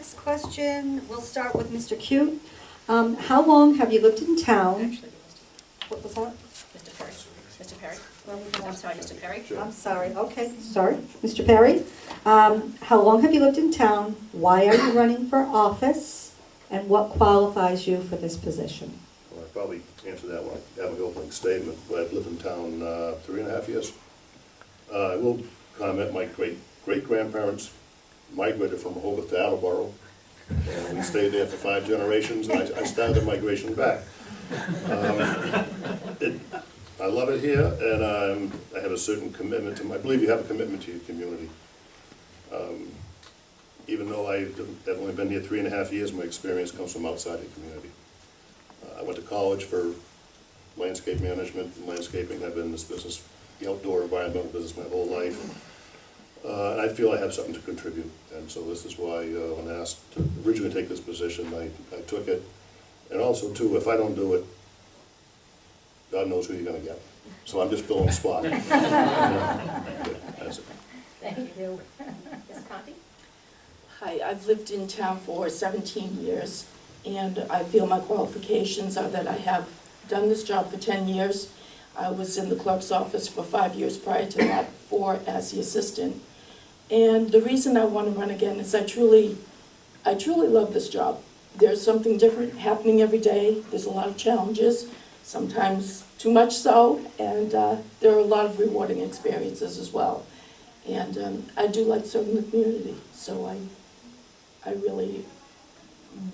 next question, we'll start with Mr. Cute. How long have you lived in town? Actually, What was that? Mr. Perry. Mr. Perry. Where was that? I'm sorry, Mr. Perry. I'm sorry, okay, sorry. Mr. Perry, how long have you lived in town? Why are you running for office? And what qualifies you for this position? Well, I probably answered that one. I have an opening statement, but I've lived in town 3.5 years. I will comment, my great-grandparents migrated from Rehoboth to Attleboro, and we stayed there for 5 generations, and I started the migration back. I love it here, and I have a certain commitment to, I believe you have a commitment to your community. Even though I've only been here 3.5 years, my experience comes from outside the community. I went to college for landscape management and landscaping. I've been in this business, the outdoor environmental business, my whole life. And I feel I have something to contribute. And so this is why when asked to originally take this position, I took it. And also, too, if I don't do it, God knows who you're going to get. So I'm just filling the spot. That's it. Thank you. Ms. Conti? Hi, I've lived in town for 17 years, and I feel my qualifications are that I have done this job for 10 years. I was in the clerk's office for 5 years prior to that, 4 as the assistant. And the reason I want to run again is I truly love this job. There's something different happening every day. There's a lot of challenges, sometimes too much so, and there are a lot of rewarding experiences as well. And I do like serving the community, so I really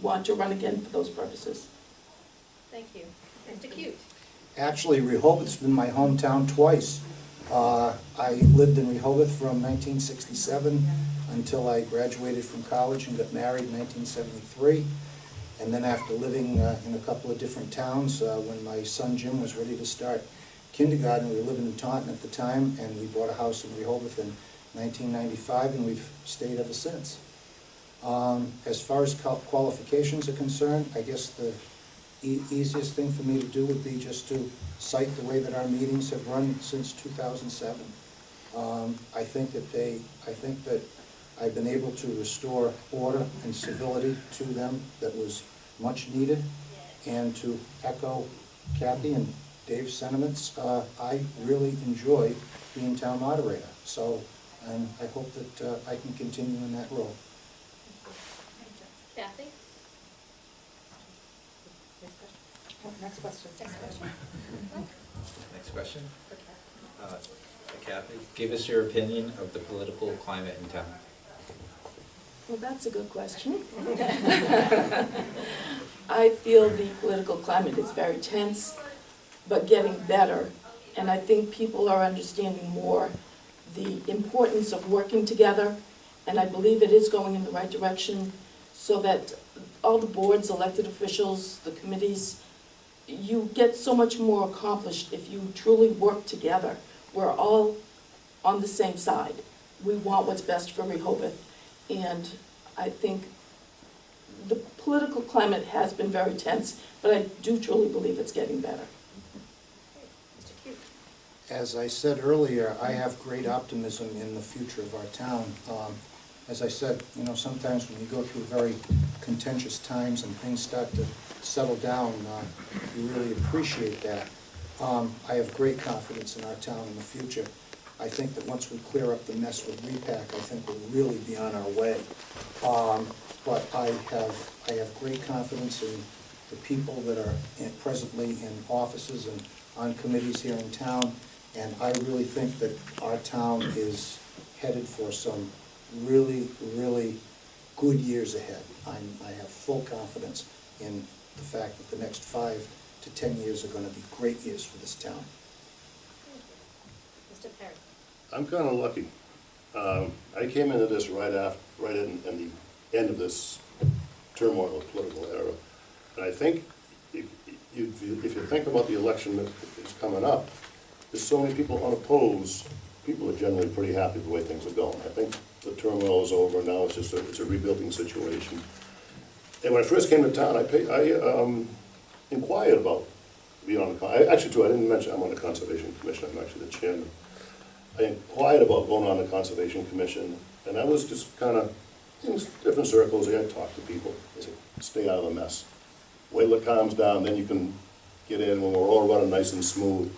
want to run again for those purposes. Thank you. Mr. Cute? Actually, Rehoboth's been my hometown twice. I lived in Rehoboth from 1967 until I graduated from college and got married in 1973. And then after living in a couple of different towns, when my son Jim was ready to start kindergarten, we were living in Taunton at the time, and we bought a house in Rehoboth in 1995, and we've stayed ever since. As far as qualifications are concerned, I guess the easiest thing for me to do would be just to cite the way that our meetings have run since 2007. I think that I've been able to restore order and civility to them that was much needed. And to echo Kathy and Dave's sentiments, I really enjoy being town moderator. So, and I hope that I can continue in that role. Kathy? Next question. Next question. Next question. Kathy, give us your opinion of the political climate in town. Well, that's a good question. I feel the political climate is very tense, but getting better. And I think people are understanding more the importance of working together, and I believe it is going in the right direction, so that all the boards, elected officials, the committees, you get so much more accomplished if you truly work together. We're all on the same side. We want what's best for Rehoboth. And I think the political climate has been very tense, but I do truly believe it's getting better. Mr. Cute? As I said earlier, I have great optimism in the future of our town. As I said, you know, sometimes when you go through very contentious times and things start to settle down, you really appreciate that. I have great confidence in our town in the future. I think that once we clear up the mess with repack, I think we'll really be on our way. But I have great confidence in the people that are presently in offices and on committees here in town, and I really think that our town is headed for some really, really good years ahead. I have full confidence in the fact that the next 5 to 10 years are going to be great years for this town. Mr. Perry? I'm kind of lucky. I came into this right in the end of this turmoil of political era. And I think if you think about the election that is coming up, there's so many people unopposed. People are generally pretty happy with the way things are going. I think the turmoil is over. Now it's just it's a rebuilding situation. And when I first came to town, I inquired about being on the actually too. I didn't mention I'm on the Conservation Commission. I'm actually the chairman. I inquired about going on the Conservation Commission, and I was just kind of in different circles, I talk to people, I say, stay out of the mess. Wait till it calms down, then you can get in when we're all running nice and smooth.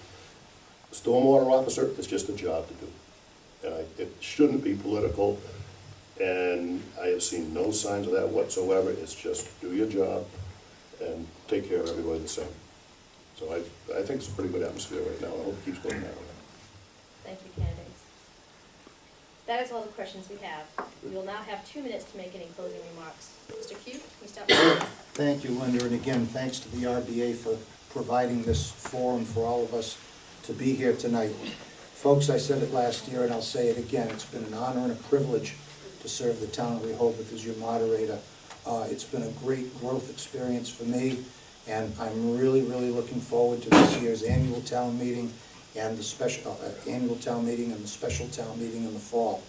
Stormwater officer, it's just a job to do. And it shouldn't be political, and I have seen no signs of that whatsoever. It's just do your job and take care of everybody the same. So I think it's a pretty good atmosphere right now, and I hope it keeps going that way. Thank you, candidates. That is all the questions we have. We will now have 2 minutes to make any closing remarks. Mr. Cute, can we start with you? Thank you, Linda, and again, thanks to the RBA for providing this forum for all of us to be here tonight. Folks, I said it last year and I'll say it again, it's been an honor and a privilege to serve the town of Rehoboth as your moderator. It's been a great growth experience for me, and I'm really, really looking forward to this year's annual town meeting and the special annual town meeting and the special town meeting in the fall.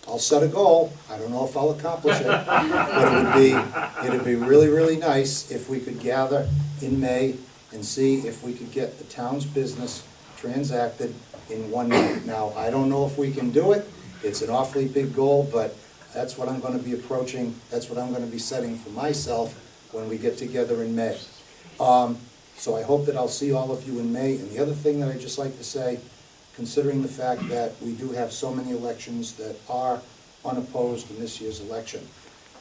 I'll set a goal. I don't know if I'll accomplish it, but it'd be really, really nice if we could gather in May and see if we could get the town's business transacted in one night. Now, I don't know if we can do it. It's an awfully big goal, but that's what I'm going to be approaching. That's what I'm going to be setting for myself when we get together in May. So I hope that I'll see all of you in May. And the other thing that I'd just like to say, considering the fact that we do have so many elections that are unopposed in this year's election,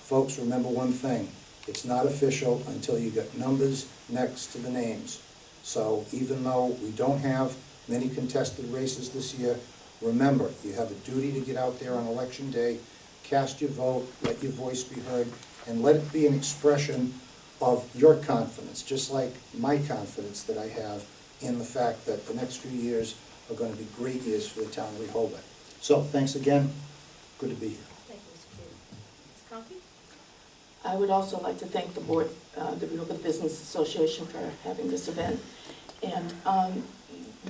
folks, remember one thing. It's not official until you get numbers next to the names. So even though we don't have many contested races this year, remember, you have a duty to get out there on election day, cast your vote, let your voice be heard, and let it be an expression of your confidence, just like my confidence that I have in the fact that the next few years are going to be great years for the town of Rehoboth. So, thanks again. Good to be here. Thank you, Mr. Cute. Ms. Conti? I would also like to thank the board, the Rehoboth Business Association, for having this event. And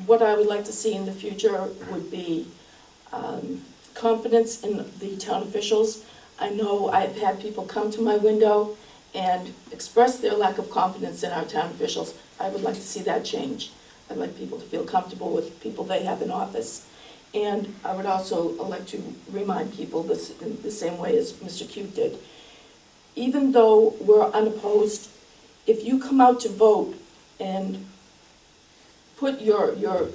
what I would like to see in the future would be confidence in the town officials. I know I've had people come to my window and express their lack of confidence in our town officials. I would like to see that change. I'd like people to feel comfortable with people they have in office. And I would also like to remind people this in the same way as Mr. Cute did. Even though we're unopposed, if you come out to vote and put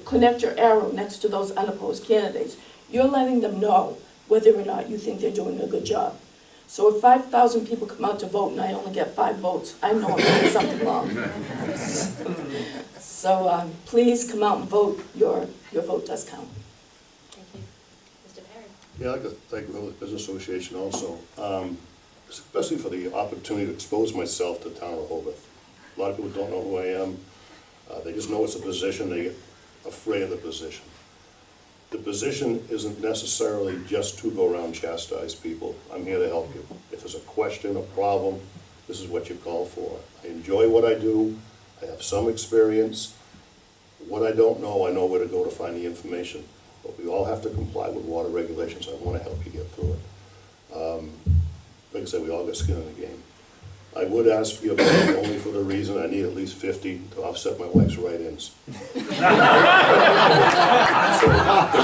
connect your arrow next to those unopposed candidates, you're letting them know whether or not you think they're doing a good job. So if 5,000 people come out to vote and I only get 5 votes, I know I'm doing something wrong. So please come out and vote. Your vote does count. Thank you. Mr. Perry? Yeah, I'd like to thank the Business Association also, especially for the opportunity to expose myself to the town of Rehoboth. A lot of people don't know who I am. They just know it's a position. They get afraid of the position. The position isn't necessarily just to go around and chastise people. I'm here to help you. If there's a question, a problem, this is what you call for. I enjoy what I do. I have some experience. What I don't know, I know where to go to find the information. But we all have to comply with water regulations. I want to help you get through it. Like I said, we all got skin in the game. I would ask for your vote only for the reason I need at least 50 to offset my wife's write-ins. So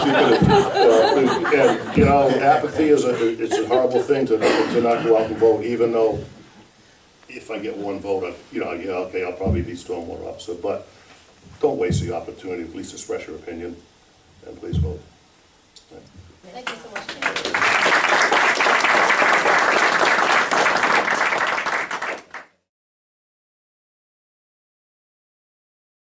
if you could, and you know, apathy is it's a horrible thing to not go out and vote, even though if I get one vote, yeah, okay, I'll probably be Stormwater officer, but don't waste the opportunity, at least express your opinion, and please vote. Thank you so much,